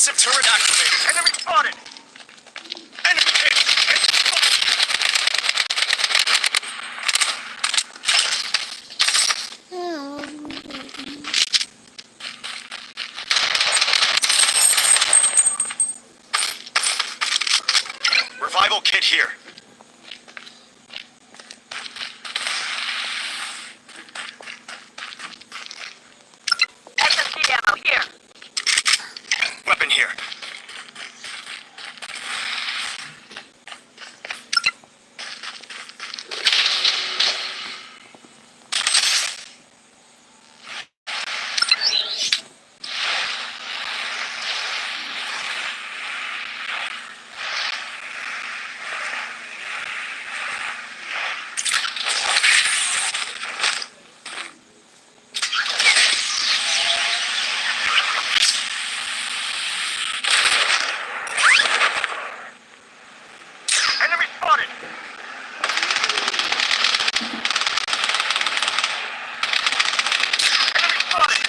Defensive turret activated. Enemy spotted. Enemy hit. Revival kit here. SMG ammo here. Weapon here. Enemy spotted. Enemy spotted.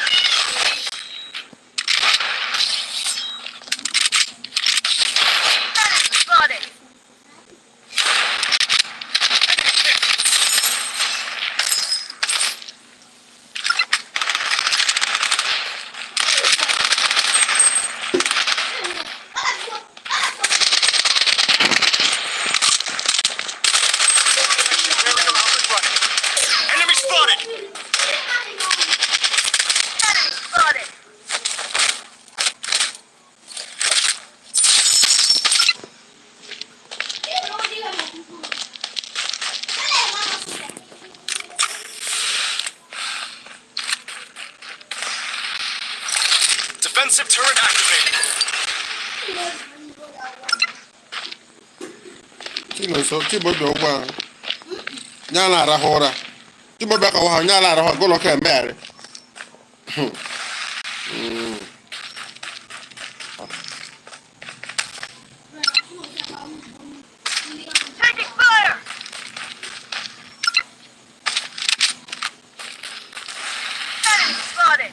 Enemy spotted. Aerial outlet running. Enemy spotted. Enemy spotted. Defensive turret activated. Chibodo ụgwọ nya na-arahụ ụra Chibodo ka ha nya na-arahụ ụlọ ka emegharị Taking fire. Enemy spotted.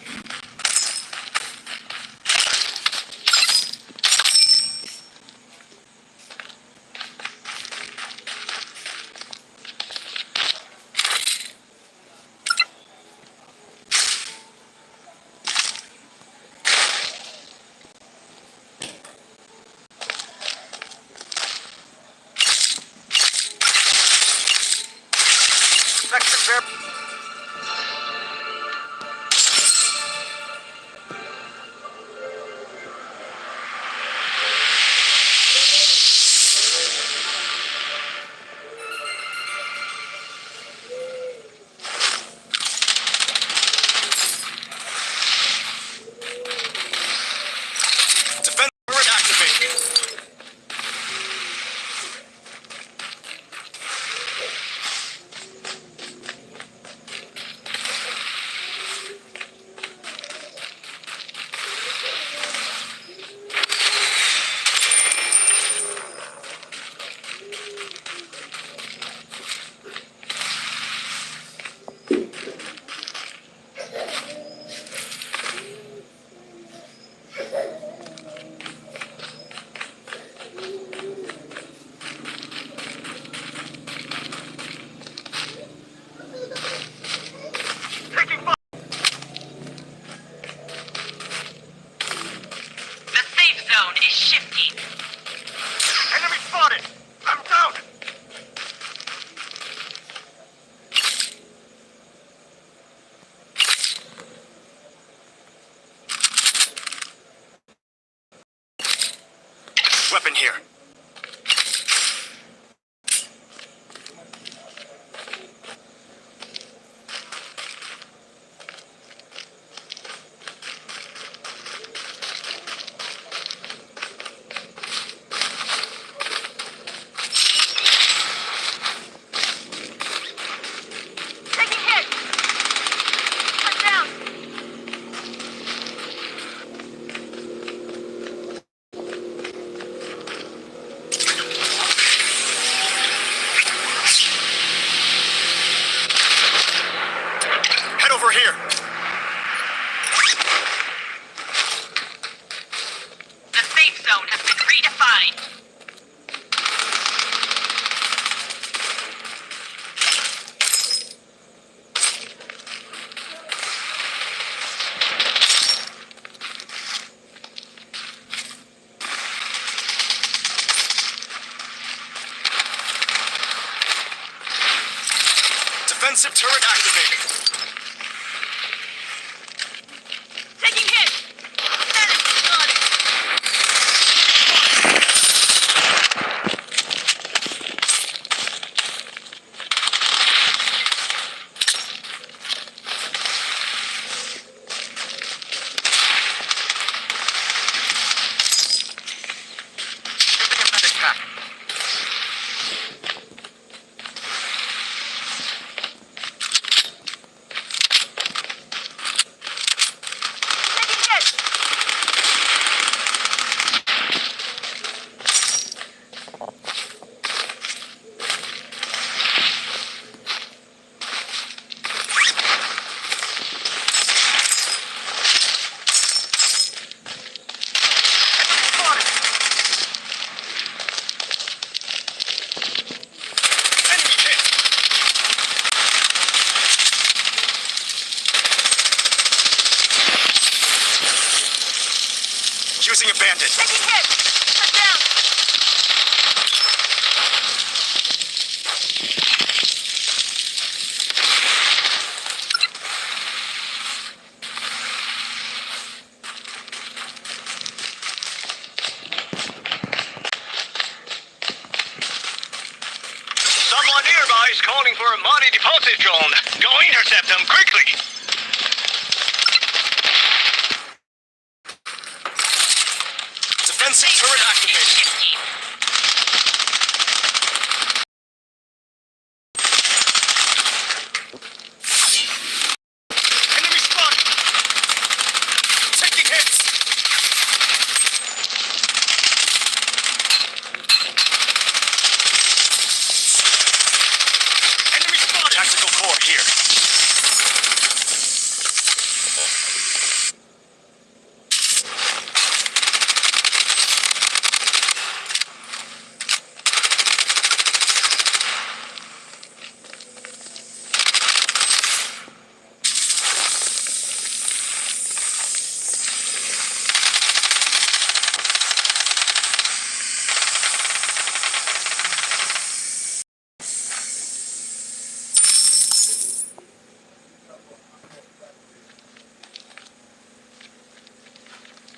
Inspection ver. Defense turret activated. Defensive turret activated. Taking hit. Enemy spotted. Using a medic pack. Taking hit. Spotted. Enemy hit. Using a bandit. Taking hit. Shut down. Someone nearby is calling for a money deposit drone. Go intercept them quickly. Defensive turret activated. Enemy spotted. Taking hits. Enemy spotted. Tactical core here.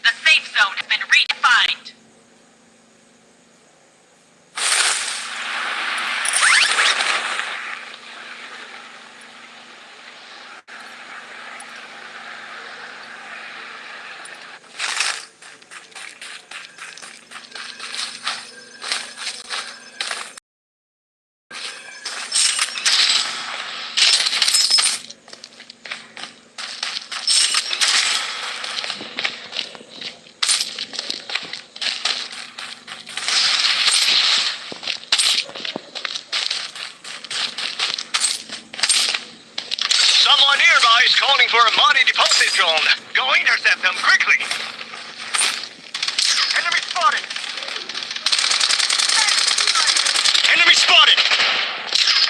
The safe zone has been redefined. Someone nearby is calling for a money deposit drone. Go intercept them quickly. Enemy spotted. Enemy spotted.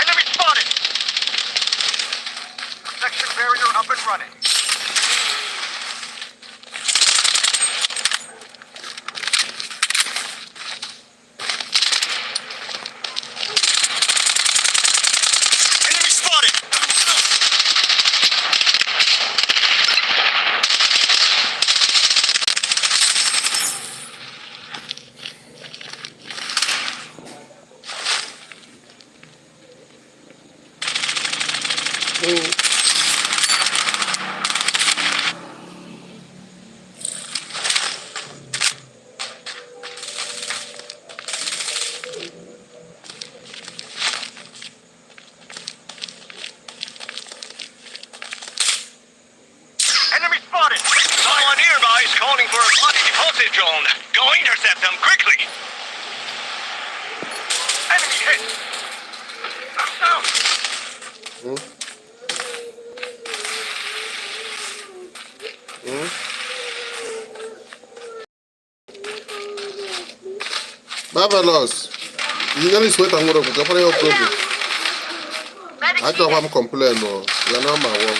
Enemy spotted. Protection barrier up and running. Enemy spotted. Enemy spotted. Someone nearby is calling for a money deposit drone. Go intercept them quickly. Enemy hit. Knocked out. Marvelous. You can sweat and work. Go for your problem. Medic I don't needed. want to complain. No, you're not my work.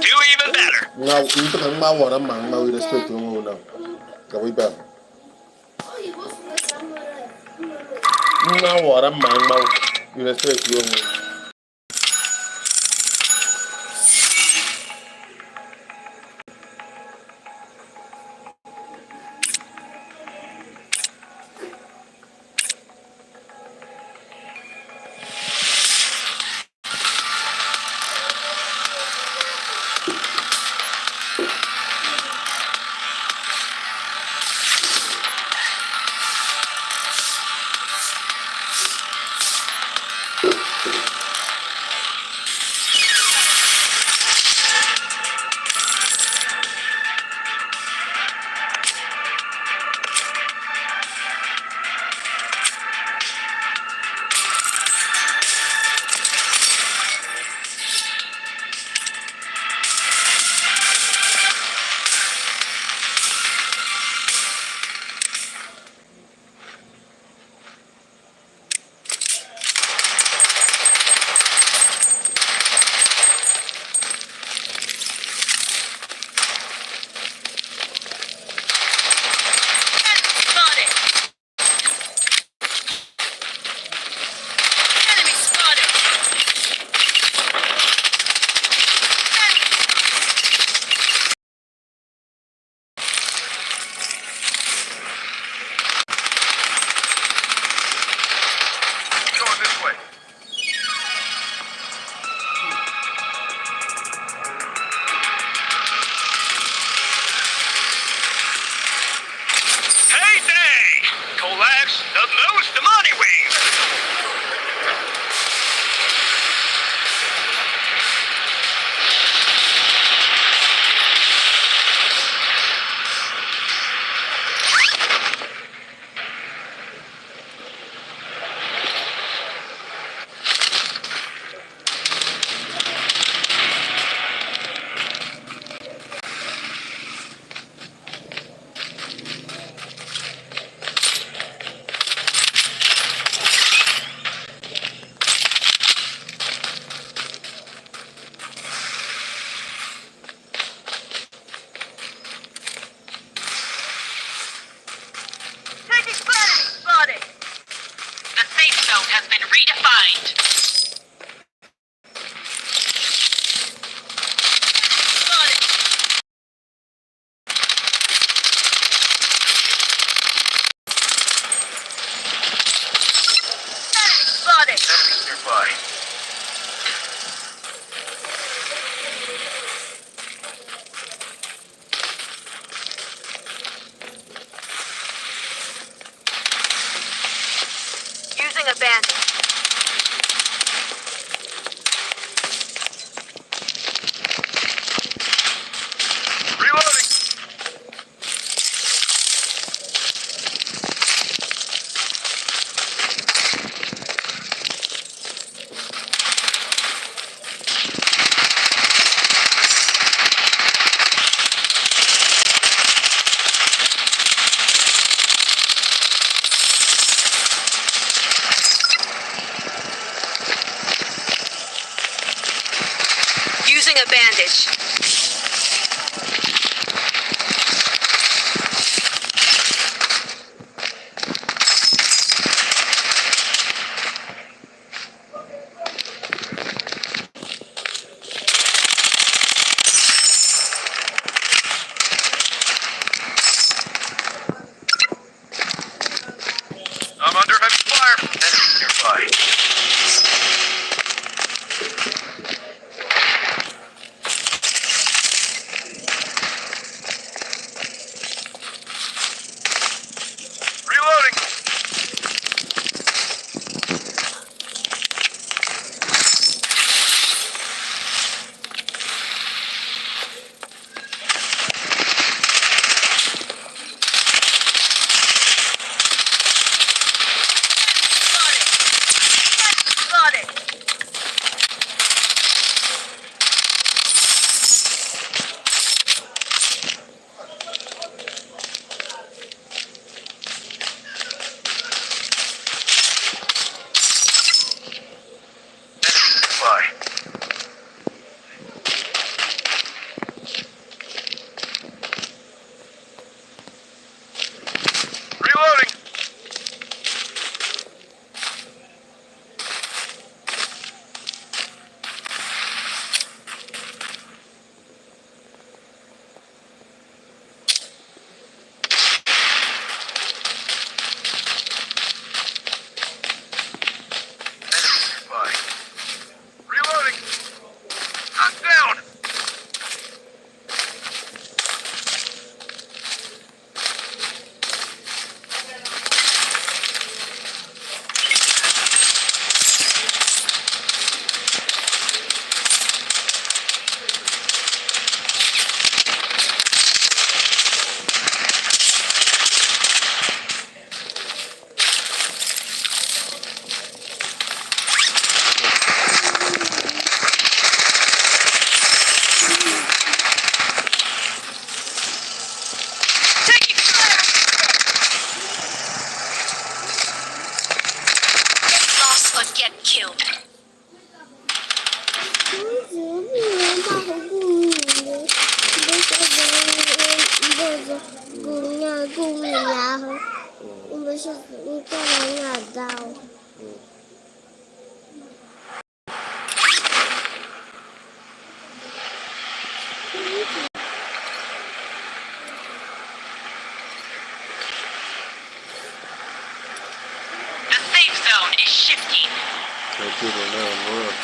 do even better. Now, you took a man, a man, with respect to him now. Can we back? Now, what a man, with respect to him.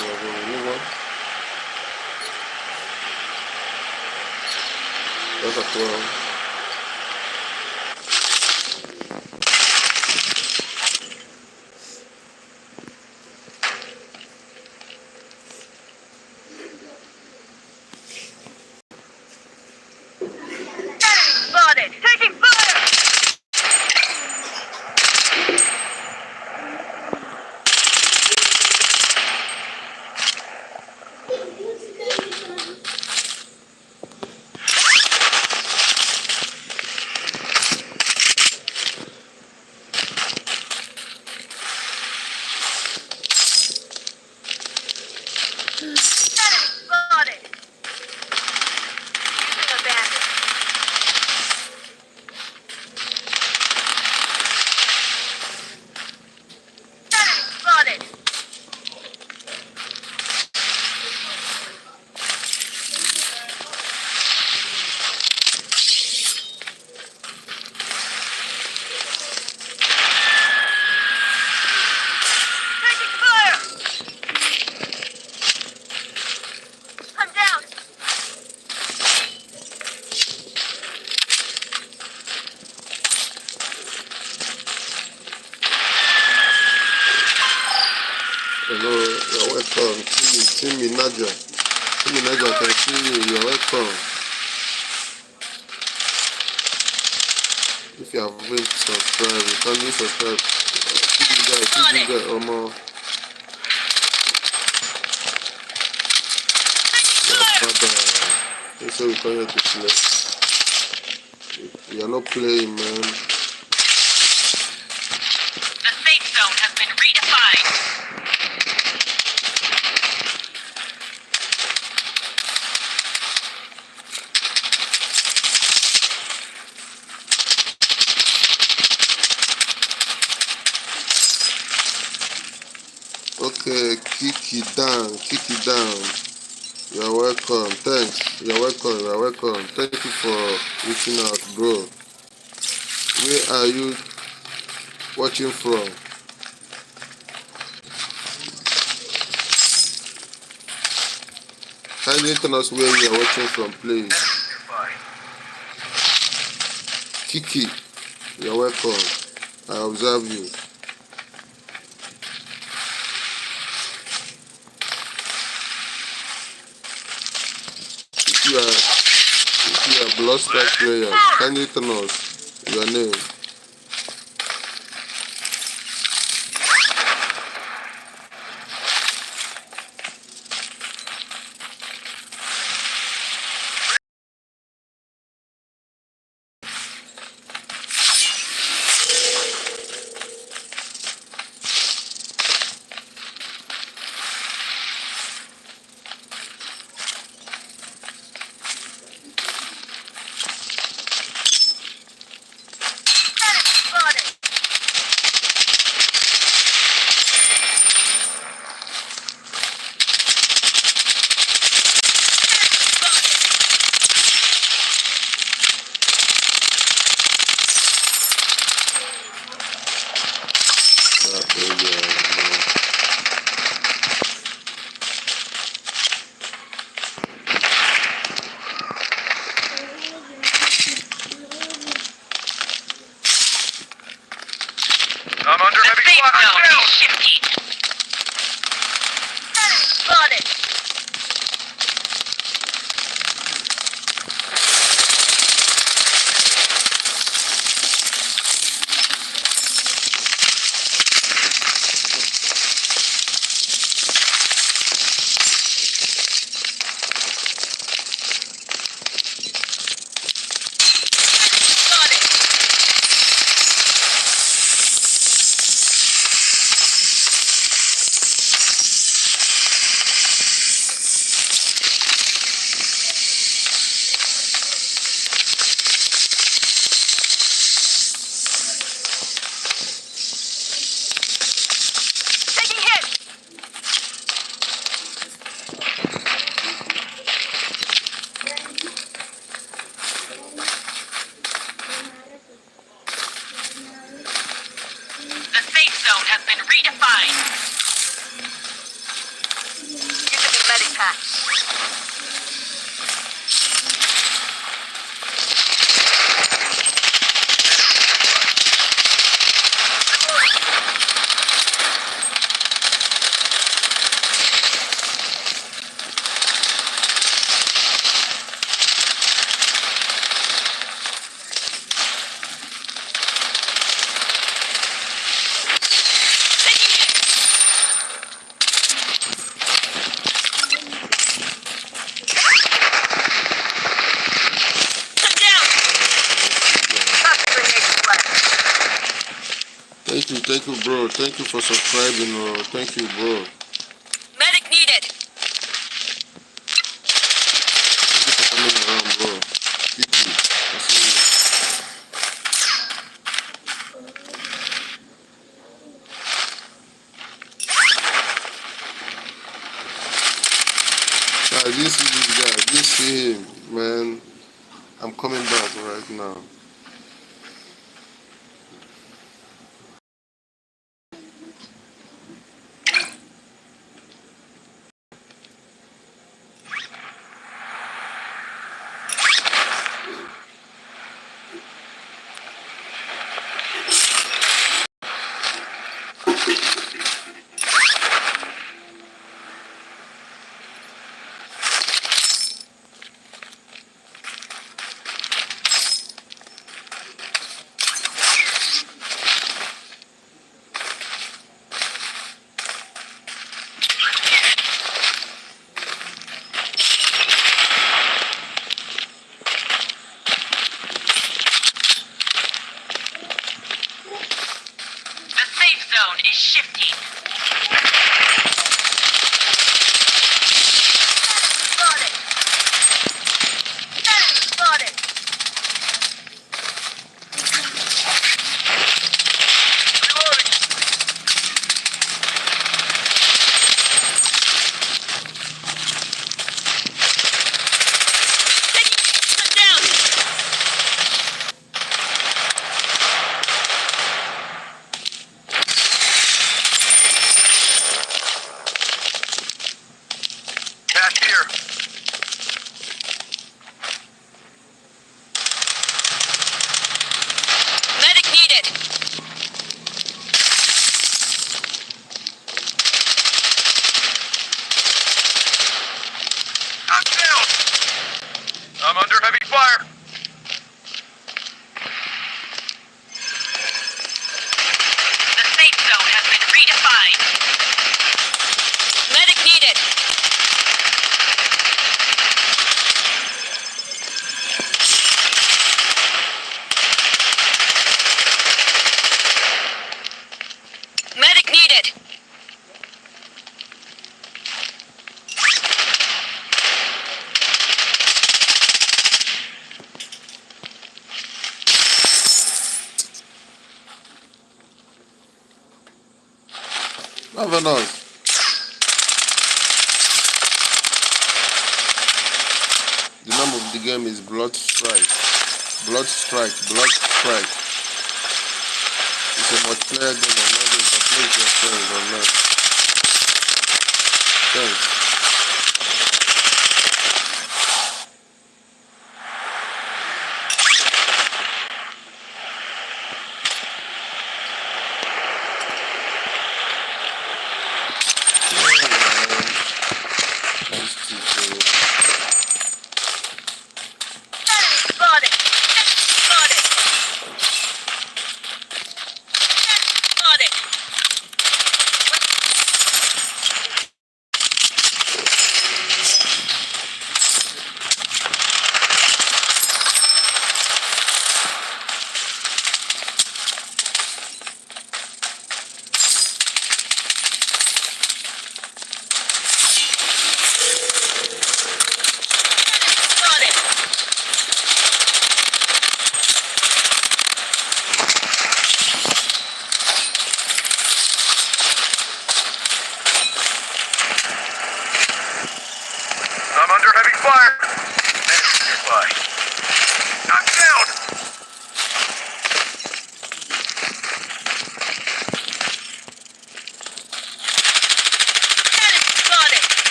Anyone? That's a 12. Spotted! Taking fire! Spotted! Using a bandit. Spotted! Taking fire! I'm down! Hello, you're welcome. Timmy Naja. Timmy Naja, I can see you. You're welcome. If you haven't subscribed, you can subscribe. See you guys, or more. Father, so we come here to play. We are not playing, man. The safe zone has been redefined. Okay, kick it down. You are welcome. Thanks. You are welcome. Thank you for reaching out, bro. Where are you watching from? Kindly tell us where you are watching from, please. Kiki, you are welcome. I observe you. If you are Blood Strike player, kindly tell us your name. I'm under The heavy safe fire. zone Down. is shifting. Spotted! Spotted! Thank you, bro. Thank you for subscribing, bro. Thank you, bro. Medic needed. Thank you for coming around, bro. Kiki, I see you. I didn't see this guy. I didn't see him, man. I'm coming back right now. The safe zone is shifting. Spotted. Enemy spotted. Reloading. Taking them down. Cash here. Medic needed. I'm down. I'm under heavy fire. The safe zone has been redefined. Medic needed. Medic needed. Have a nice. The name of the game is Blood Strike. Blood Strike. Blood Strike. It's a multiplayer game online. You can play with your friends online. Thanks. Enemy spotted. Enemy spotted. Enemy spotted.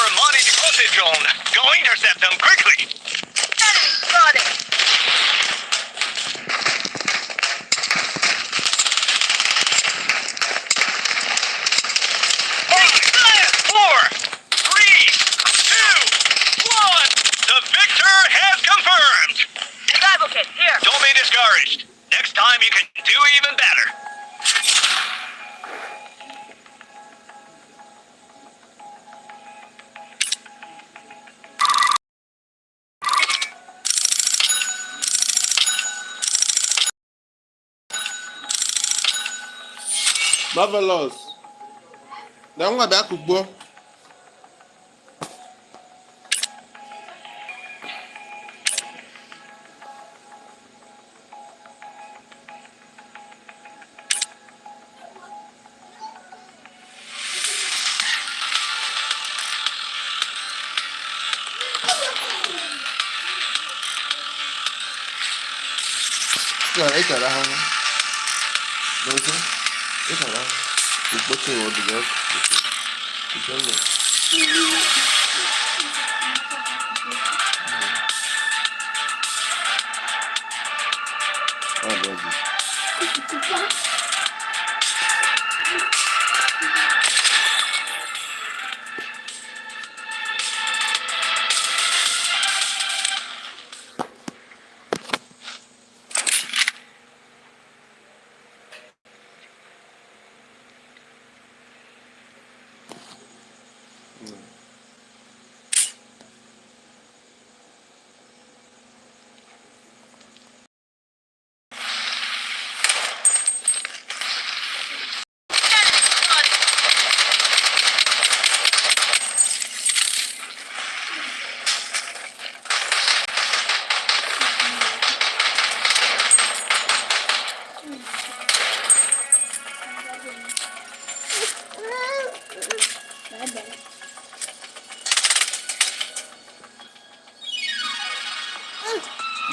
a money deposit drone. Go intercept them quickly. Enemy spotted. Five, 4, 3, 2, 1. The victor has confirmed. Survival kit, here. Don't be discouraged. Next time you can do even better. Marvelous. Na nwa bịa kugbo. Ị chọrọ ahụhụ. Dozie. Ị chọrọ ahụhụ. Kugbote ọdụgọ. Ị chọrọ. Ọ dị ọdụ.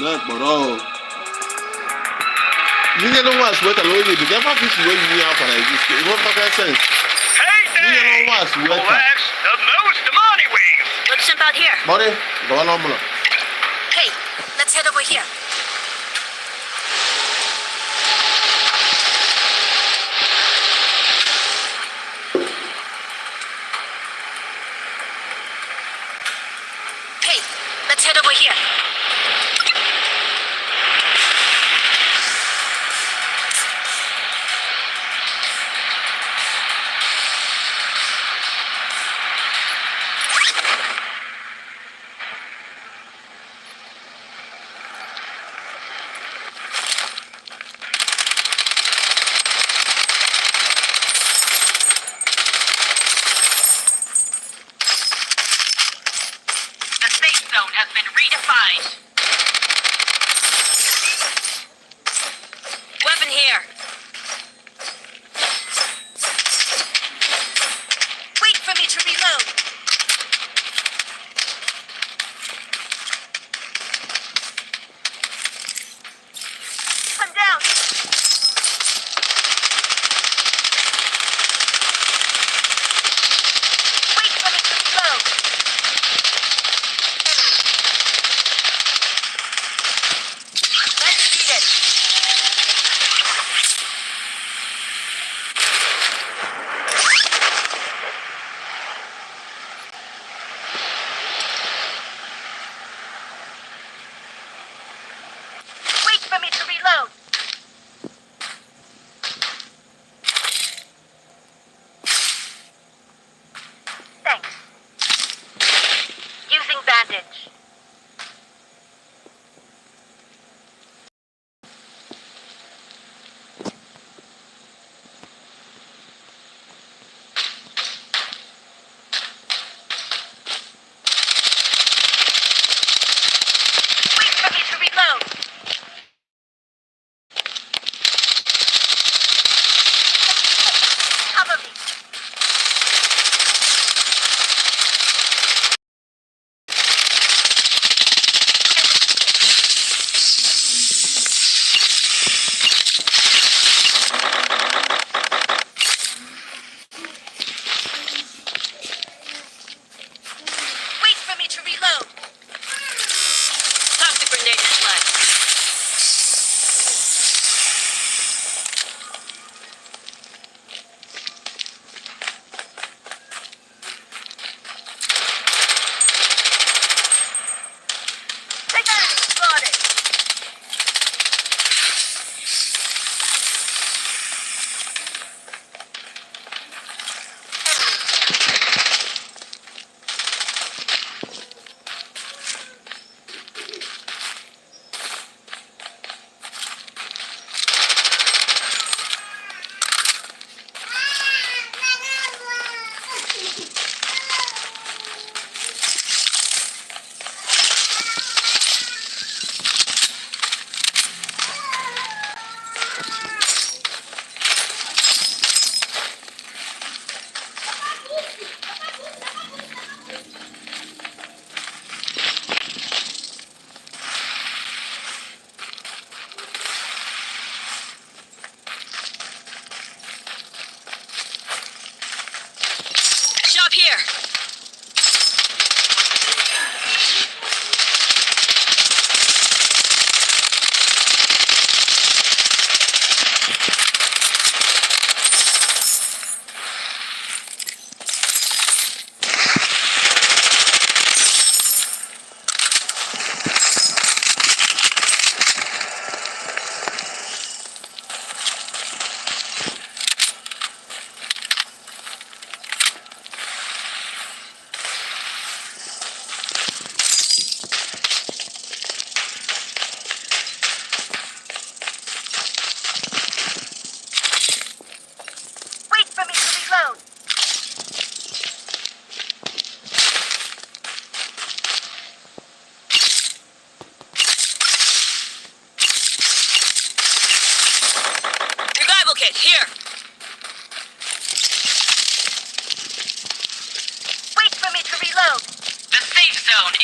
Na kpọrọ. Ninja no was what allow you to get back this way you are for like this. It won't make sense. Hey, Ninja no Dave! was Well, what. that's the most money wings. Let's jump out here. Body, go on normal. Hey, let's head over here. Hey, let's head over here. The safe zone has been redefined. Weapon here. Wait for me to reload. I'm down. Wait for me to reload.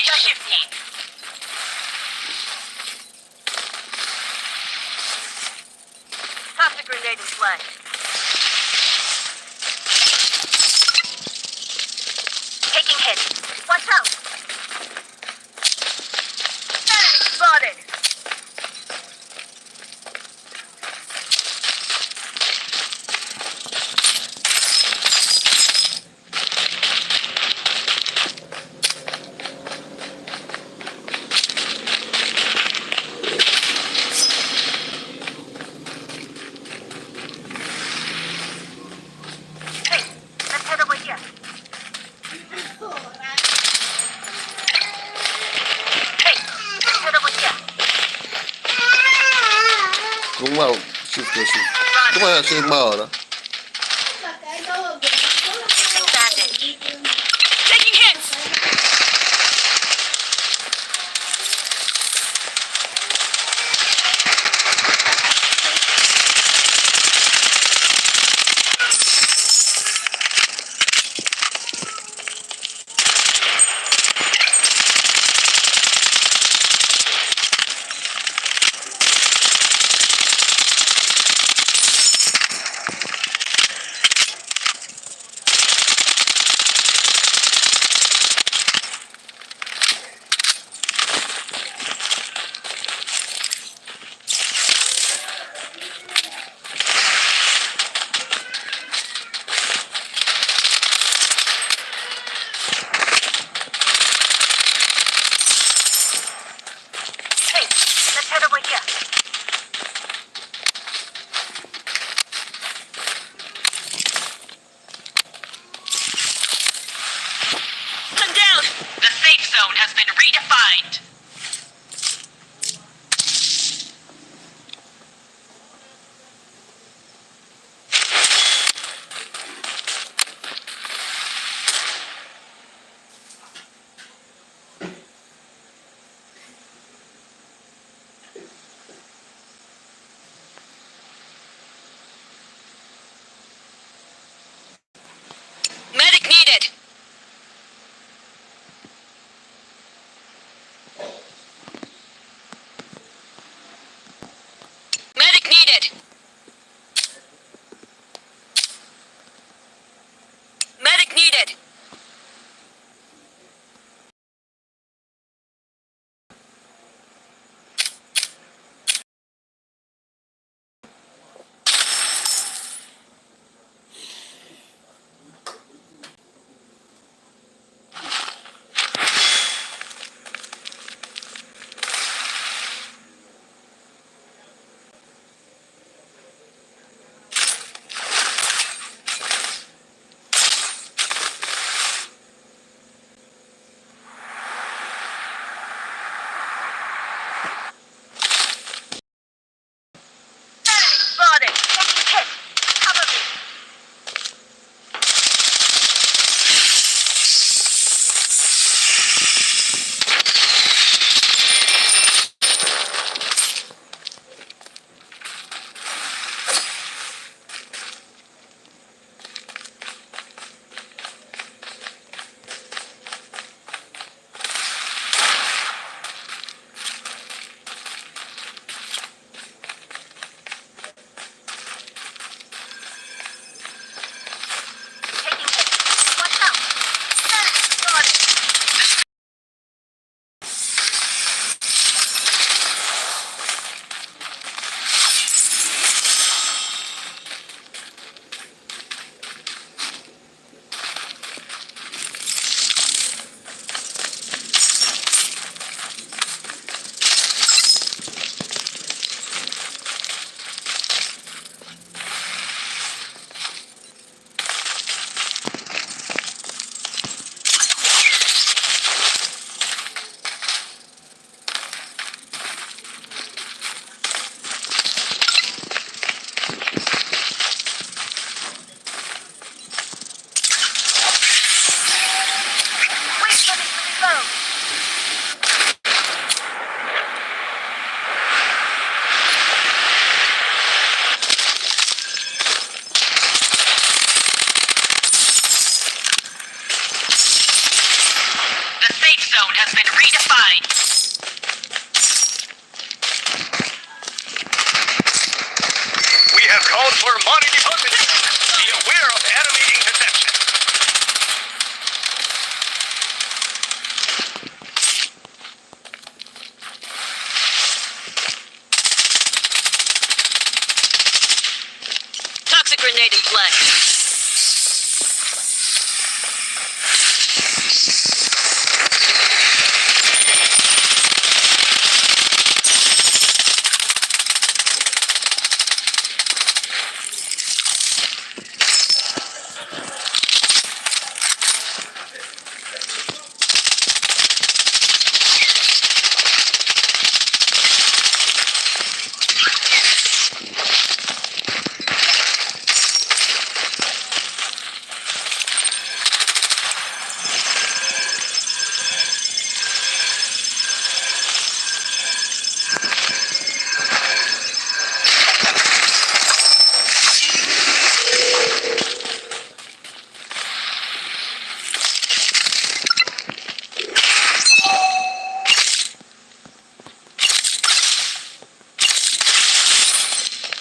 Shifting. Toss a grenade in play. Taking hits. Watch out! Enemy spotted! Hey, let's head over here. Hey, let's head over here. Kung mau shift ya shift. Kung ya shift mau na. Bandit. Taking hits! zone has been redefined. We have called for money deposit zone. Be aware of enemy interception. Toxic grenade in play.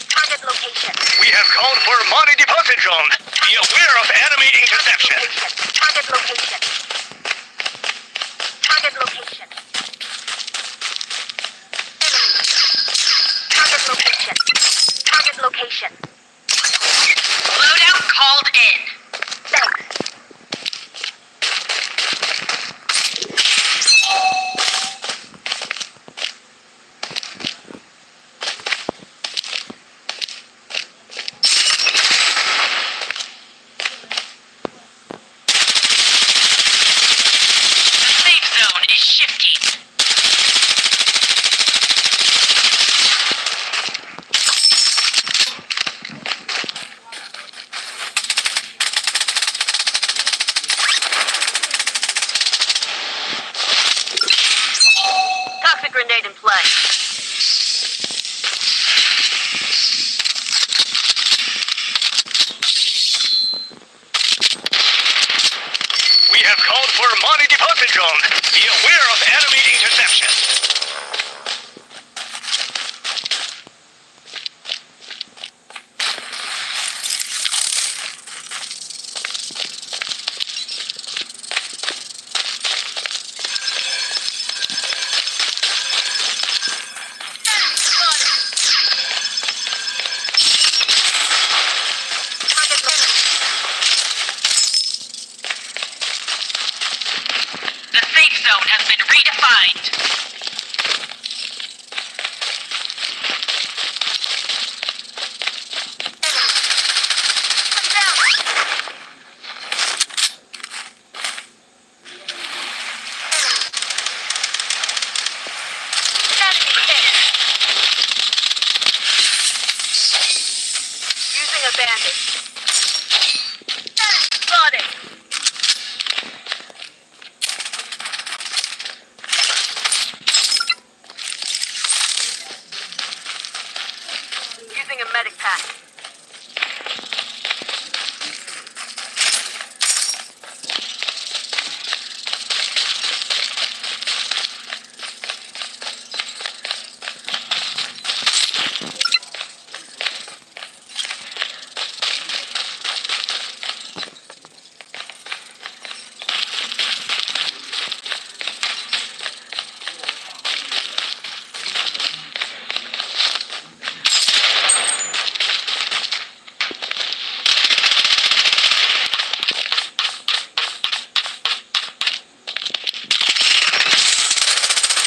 Target location. We have called for money deposit zone. Be aware of enemy interception. Target location. Target location. Target location. Target location. Loadout called in. Thanks. The safe zone is shifting. Toxic grenade in play. We have called for money deposit zone. Be aware of enemy interception. The safe zone has been redefined. Using a bandage. Spotted. Using a medic pack.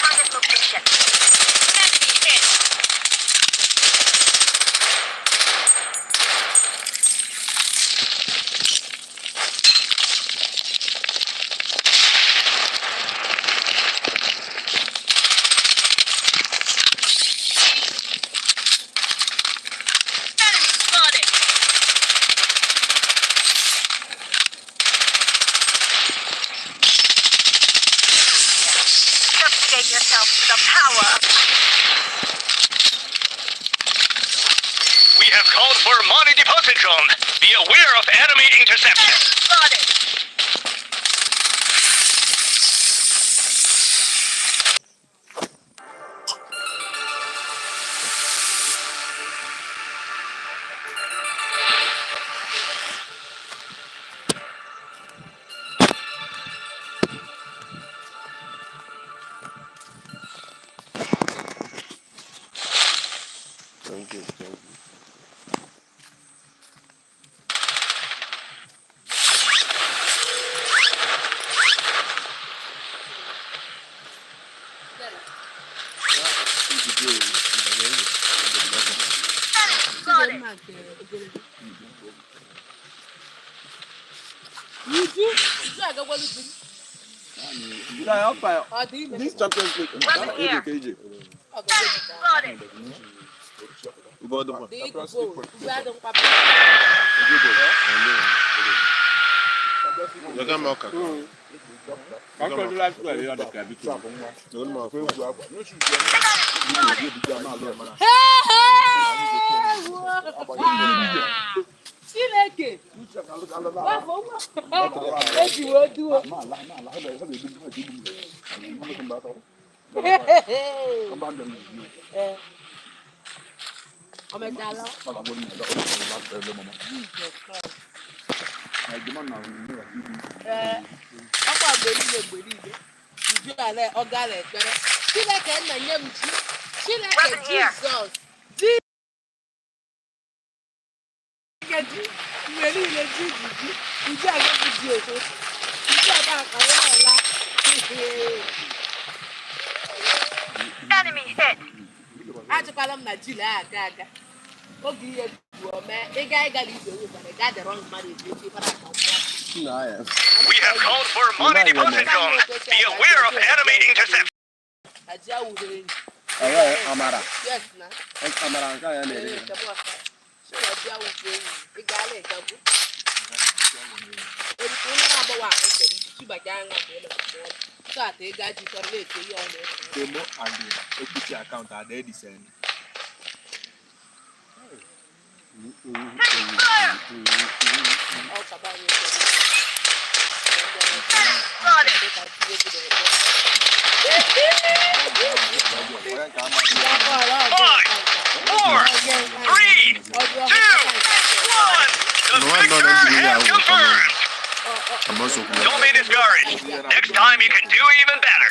Target location. Enemy hit. Enemy spotted. Subjugate yourself to the power of We have called for money deposit zone. Be aware of enemy interception. spotted. This Champions League. Weapon here. Spotted. Chineke. Weapon here. Enemy hit. Achịkwala m na jil aga oge ihe bụ ome ịga ịgala ije onye gwara ga dịrọ mmadụ eji bara aka We have called for a money deposit zone. Be aware of enemy intercept. aja wuru enyi Amara. yes na Amara nke ya na-eri. aja wuru enyi ịgala ịgagbu erikwa onye na-agbawa ahụ chere chibaga anya bụ ụlọ so ata ego ajikọrọ na-ete ihe ọ na-ere Demo and the equity account are there the same. ọ kaba anyị Don't be discouraged. Next time you can do even better.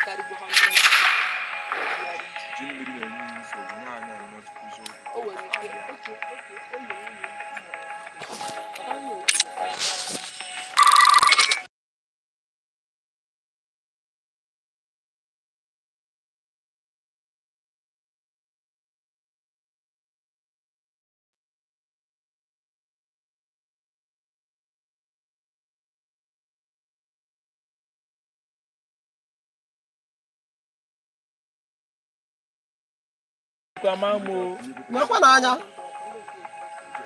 Nakwa n'anya.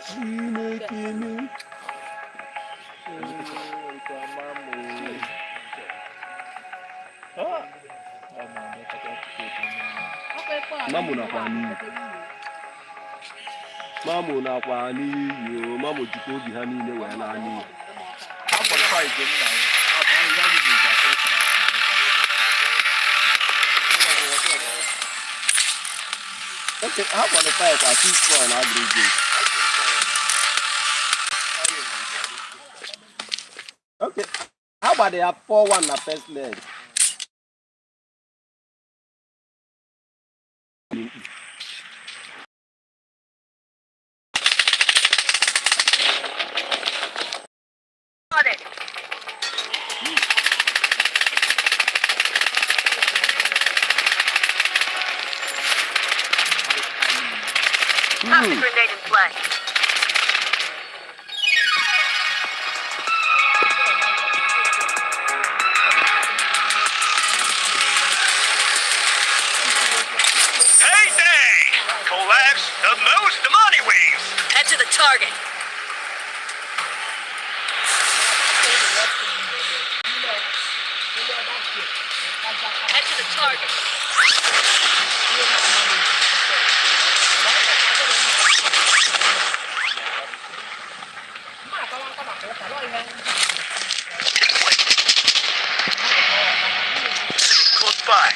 Chineke mi. Mamu nakwa n'iyi o, mamu jikwa obi ha niile wee laa n'iyi. Okay, how about the fight at 6-4 aggregate? Okay, how about they have 4-1 na first leg? Spotted. Toxic grenade in play. Payday! Collapse the most money waves. Head to the target. Head to the target. Close by.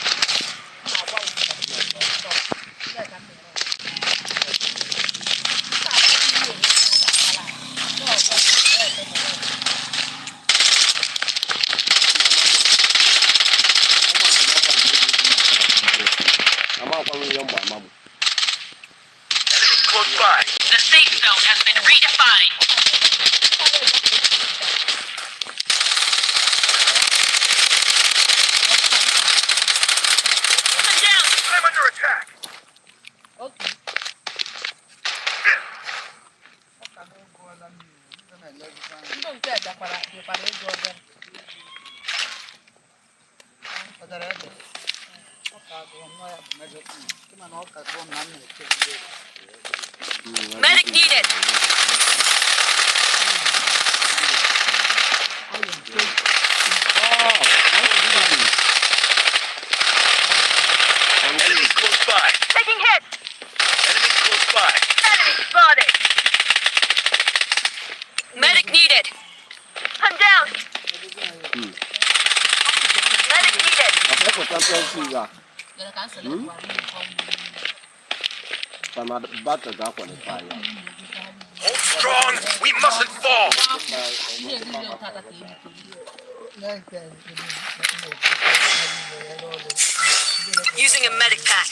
Close by. The safe zone has been redefined. nwekwara ego ọbịa. Ọ dara ebe. Ọ ka agụọ nwa ya bụ mejọ ịma na ọ ka agụọ na nna eche ndị Medic needed. Enemies close by. Taking hits. Enemies close by. Enemy spotted. Medic needed. I'm down. Medic needed. Apa championship ya? gara ka nsele gwa Pana battle ga qualify ya. Hold strong. We mustn't fall. ihe ndị ọtata ka ebi Using a medic pack.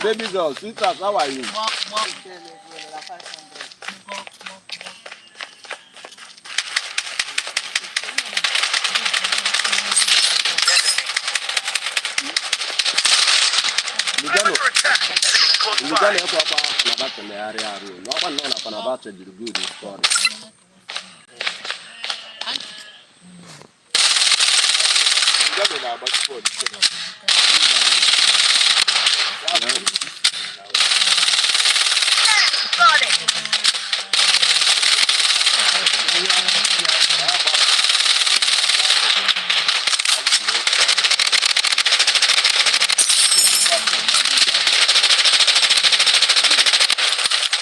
Baby girl, sweetheart, how are you? Under attack. Enemies close Nigano by. yako hapa na battle ya area area. Na hapa naona pana battle good story. Nigano na basketball. Spotted.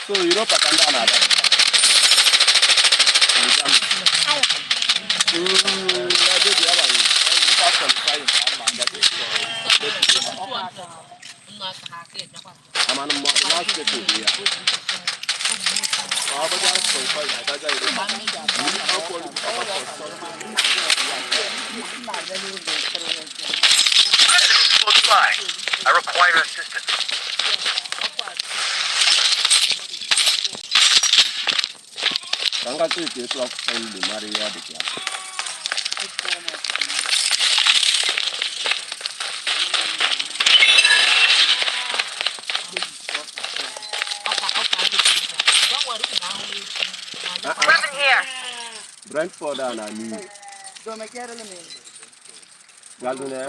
So Europe akanda na ada. Na baby how are you? Pass qualify am and that is amana mo last step here. Ah but just qualify na daja ile. Enemies close by. I require assistance. Kanga tu ke tu afan di Maria de kia. Weapon here. Brentford na ni. Galune.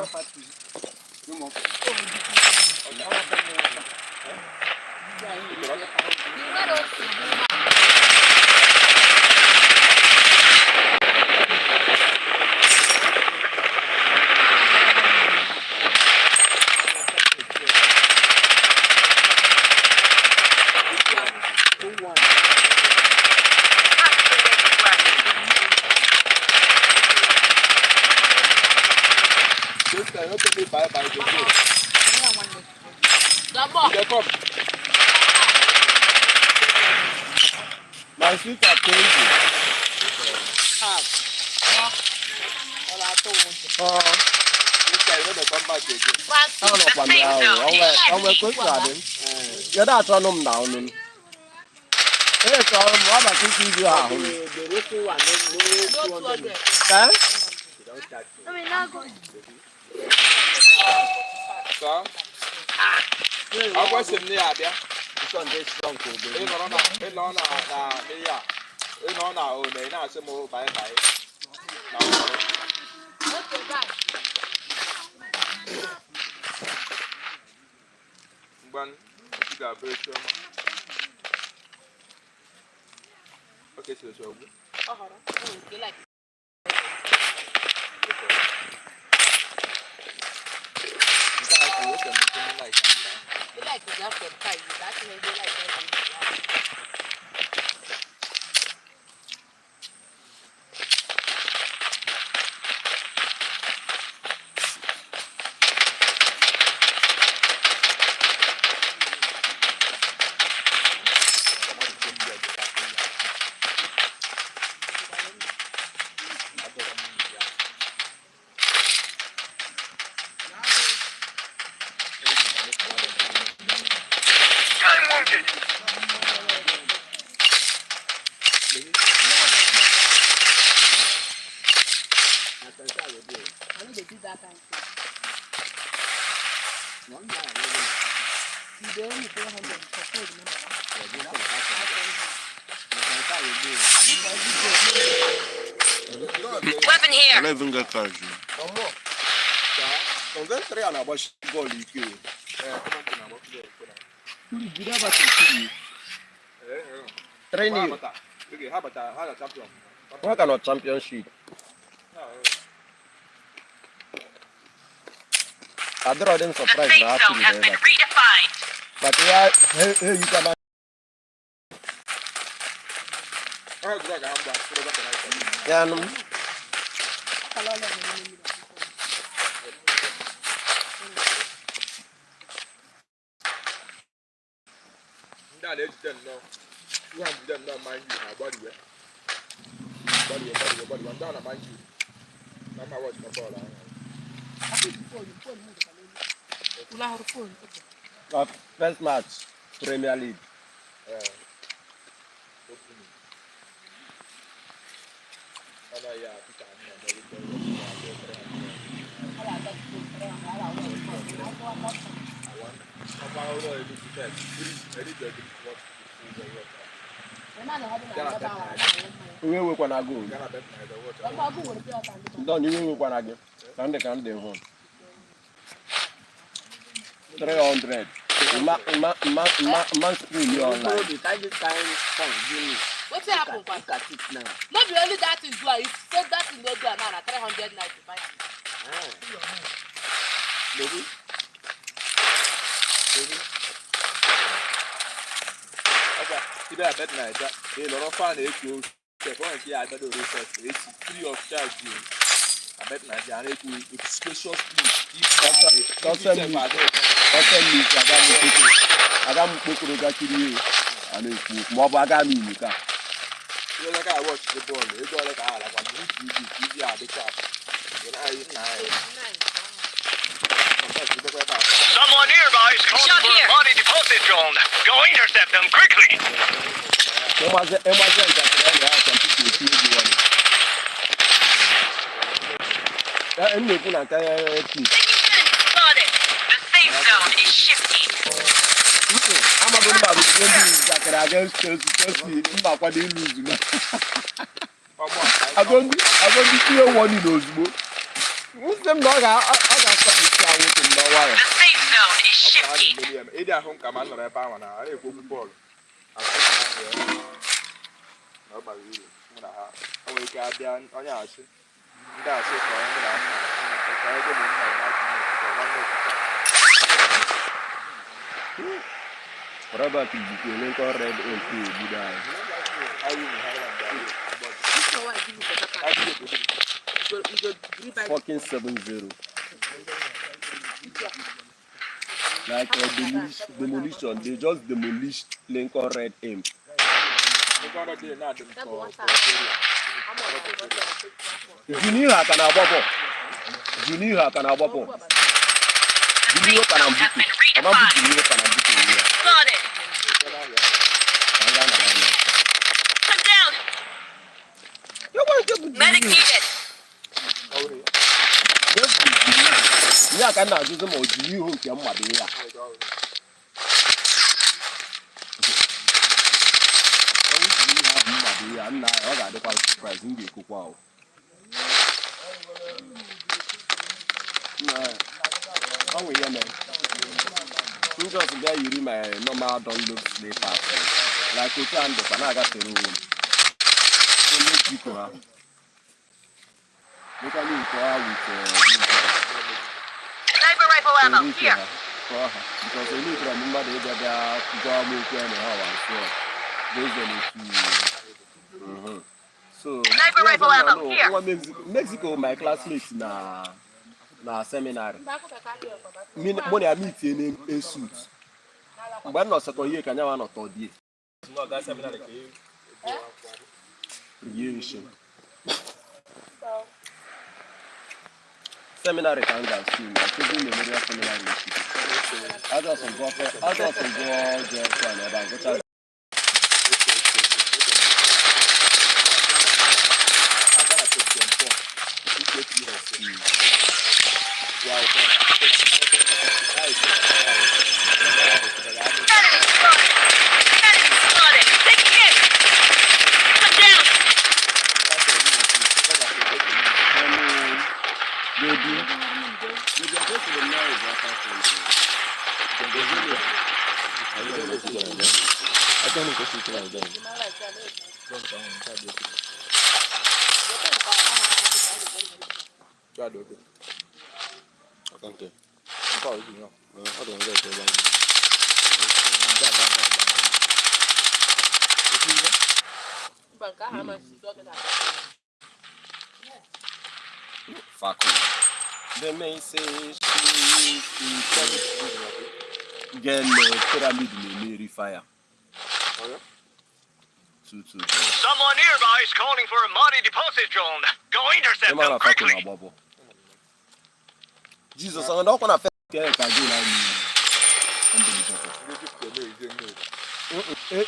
This guy not me bye bye to go. They come. My feet are crazy. This guy not come back again. How no pan now? I'm quick garden. You da try them down. Eh, so what about you do ha? Eh? So, agwa sim ni abia. Sunday strong to E be. no na me ya. E no na o na se mo bye bye. Na o. Ngban, you ga be sure ma. Okay, so ogu. Nta ko o se mo tin like am. I'm wounded. see that kind of thing. You only pay 100 for food, Weapon here. I don't even get cash. Don't get 3 and about goal you kill. Training. Okay, how about that? How about champion? What kind of championship? I don't The surprise safe now. zone has been redefined. But yeah, hey, you come. Oh, good. I'm back. Yeah, no. Now they didn't know. You have them not mind you. Body, body. I'm down to mind you. I'm not watching the ball. First match, Premier League. We will go. Don't you go again? Can they home? 300. Man screen you online. What's happened? Not really that is like, if said that is no good, now 395. Baby. Okay, today I bet night. A lot of fun. The point here, I bet the research. It's free of charge. I bet night. And it's special like I watch the ball. It's all like I like TV are the chat. Someone nearby is calling Shot for here. a body deposit drone. Go intercept them quickly. Spotted. The safe zone is shifting. I'm going to see one in those. Muslim dog, I got something to tell you The safe zone is shifting. Either home command or a power now. I go football. Nobody really. I will get down on your house. That's it for What about you? Link or red and you die. Fucking 7-0. Like demolition. They just demolished Lincoln Red Aim. Junior can ababo. Junior can ababo. Junior can ababo. Spotted. Come down. Medic needed. Yeah, can I do some more Junior who can mother? I'm not the quite surprising you cook wow. Oh, yeah, man. You just there you read my normal download play pass. Like you can do, and I got the room. Look at me Sniper rifle ammo. Here. because they need to remember they got their government and how and so Sniper rifle ammo. Here. Mexico, my classmates na seminar. Money I meet in a suit. But not second year, can you not third year? No, that's seminar. Seminar can go soon. I told you memorial seminar. I just go Enemy spotted! Taking hit! One down! They may say again pyramid may fire. Someone nearby is calling for a money deposit drone. Go intercept them quickly. Jesus, I'm not gonna get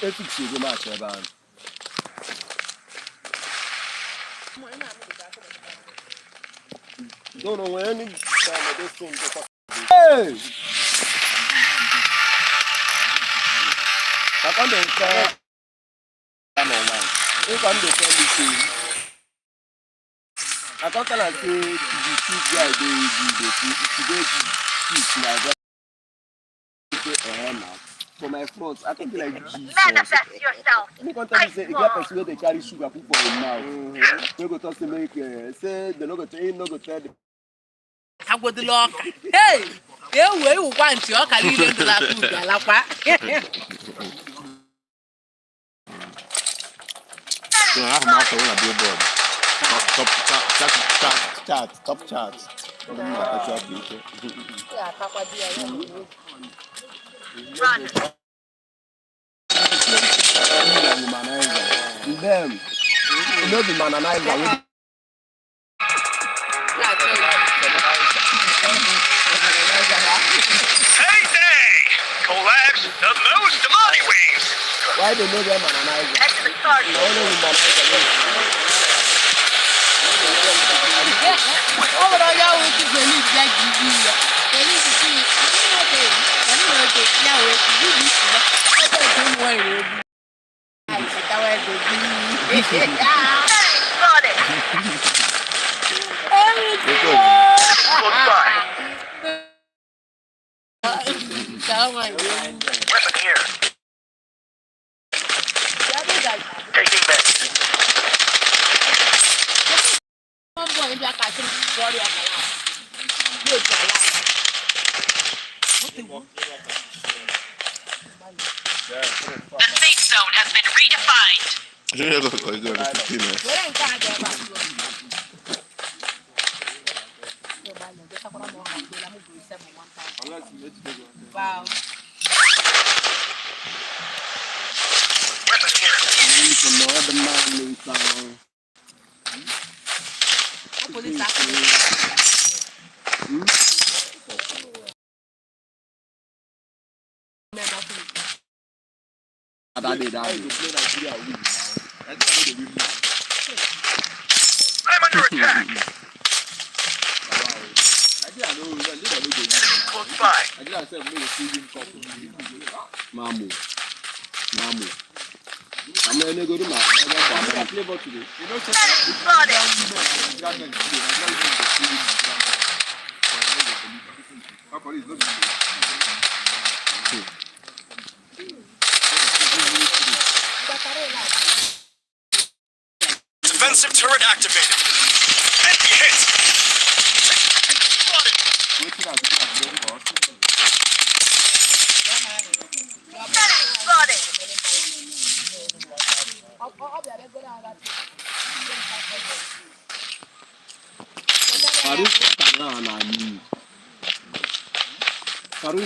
a fix you match about. Don't know when any time of this thing. Hey! I can't understand. I'm online. If I'm the friendly thing, I can't tell her to the cheap guy they for my front. I think like Jesus. Manifest yourself! Any contact say if that person wey dey carry sugar put for him mouth, we go talk say make say they no go tell him no go tell the Agwodila ọka. Hey! Ewe ịwụkwa ntị ọka niile ndụ na food alakwa. top chart. Run! Them, you know the mananizer. Hey! Collabs the most money wings. Why they know them mananizer? Head to the start! The only mananizer. Ọbụrụ onye ahụ otu Felix ya ji ibu ya. Felix si, anyị nwoke ya wee ibu isi ya. Ebe nke ụmụ nwanyị wee bu. Anyị sitawa ego bi. Spotted! Goodbye. Weapon here. Taking meds. The safe zone has been redefined! Wow. Weapon here. I'm under attack. Close by. Mamu. I'm gonna go to my Defensive turret activated. Enemy hit. Spotted. Spotted! Paris